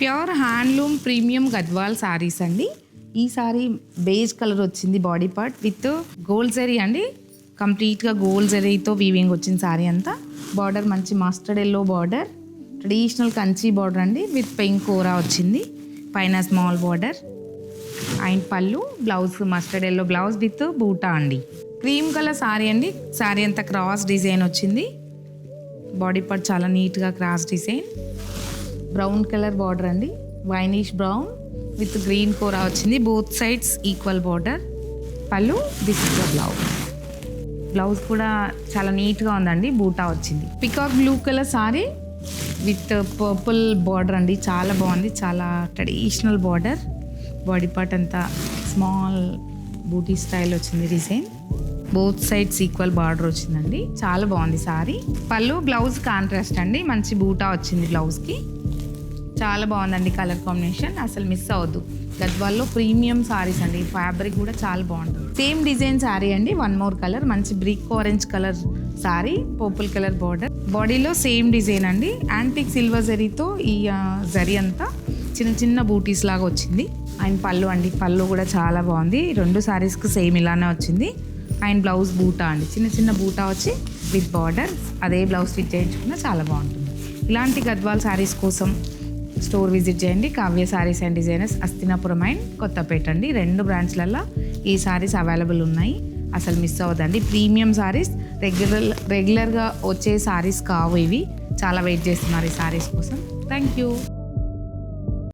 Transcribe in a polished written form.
Pure handloom premium Gadwal saris అండి. ఈ sorry beige colour వచ్చింది body part with gold zari అండి. కంప్లీట్గా గోల్డ్ జరీతో వీవింగ్ వచ్చింది సారీ అంతా. బార్డర్ మంచి mustard yellow border, traditional Kanchi border అండి విత్ పింక్ కోరా వచ్చింది. పైన స్మాల్ బార్డర్ అండ్ పళ్ళు, blouse mustard yellow blouse with బూటా అండి. క్రీమ్ కలర్ సారీ అండి. సారీ అంతా క్రాస్ డిజైన్ వచ్చింది. బాడీ పార్ట్ చాలా నీట్గా cross design. Brown colour border అండి, వైనిష్ బ్రౌన్ విత్ గ్రీన్ కోరా వచ్చింది. Both sides equal border. పళ్ళు, this is the blouse. Blouse కూడా చాలా నీట్గా ఉందండి, బూటా వచ్చింది. Peacock blue colour sorry with purple border అండి. చాలా బాగుంది, చాలా ట్రెడిషనల్ బార్డర్. బాడీ పార్ట్ అంతా స్మాల్ బూటీ స్టైల్ వచ్చింది design. Both sides equal border వచ్చిందండి, చాలా బాగుంది సారీ. పళ్ళు, బ్లౌజ్ కాంట్రాస్ట్ అండి, మంచి బూటా వచ్చింది బ్లౌజ్కి. చాలా బాగుందండి కలర్ కాంబినేషన్, అసలు మిస్ అవ్వద్దు. గద్వాల్లో ప్రీమియం సారీస్ అండి, ఫ్యాబ్రిక్ కూడా చాలా బాగుంటుంది. సేమ్ డిజైన్ సారీ అండి, వన్ మోర్ కలర్, మంచి brick orange colour sorry, purple colour border. బాడీలో సేమ్ డిజైన్ అండి, యాంటిక్ సిల్వర్ జరీతో ఈ జరీ అంతా చిన్న చిన్న బూటీస్ లాగా వచ్చింది. అండ్ పళ్ళు అండి, పళ్ళు కూడా చాలా బాగుంది. రెండు సారీస్కి సేమ్ ఇలానే వచ్చింది. అండ్ బ్లౌజ్ బూటా అండి, చిన్న చిన్న బూటా వచ్చి విత్ బార్డర్. అదే బ్లౌజ్ స్టిచ్ చేయించుకున్నా చాలా బాగుంటుంది. ఇలాంటి గద్వాల్ శారీస్ కోసం స్టోర్ విజిట్ చేయండి. Kavya sarees and designers, Hastinapuram and Kothapet అండి. 2 బ్రాంచ్లలో ఈ శారీస్ అవైలబుల్ ఉన్నాయి, అసలు మిస్ అవ్వదండి. ప్రీమియం శారీస్, రెగ్యులర్గా వచ్చే శారీస్ కావు ఇవి. చాలా వెయిట్ చేస్తున్నారు ఈ శారీస్ కోసం. Thank you.